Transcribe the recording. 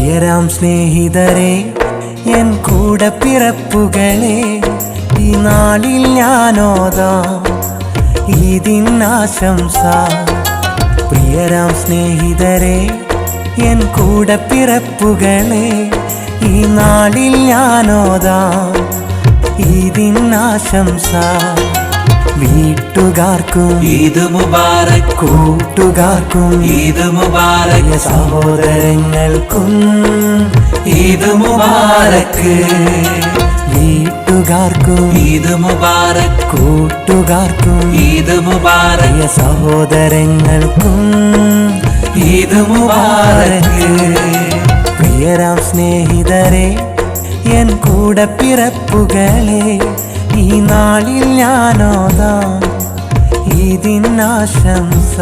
പ്രിയരാം സ്നേഹിതരെ, എൻ കൂടപ്പിറപ്പുകളെ, ഈ നാളിൽ ഞാനോദാം ഈദിനാശംസ. പ്രിയരാം സ്നേഹിതരെ, എൻ കൂടപ്പിറപ്പുകളെ, ഈ നാളിൽ ഞാനോദാം ഈദിനാശംസ. വീട്ടുകാർക്കും ഈദ് മുബാറക്, കൂട്ടുകാർക്കും ഈദ് മുബാറക്, സഹോദരങ്ങൾക്കും ഈദ് മുബാറക്. വീട്ടുകാർക്കും ഈദ് മുബാറക്, കൂട്ടുകാർക്കും ഈദ് മുബാറക്, സഹോദരങ്ങൾക്കും ഈദ് മുബാറക്. പ്രിയരാം സ്നേഹിതരെ, എൻ കൂടപ്പിറപ്പുകളെ, ഈ നാളിൽ ഞാനോദാം ഈദിനാശംസ.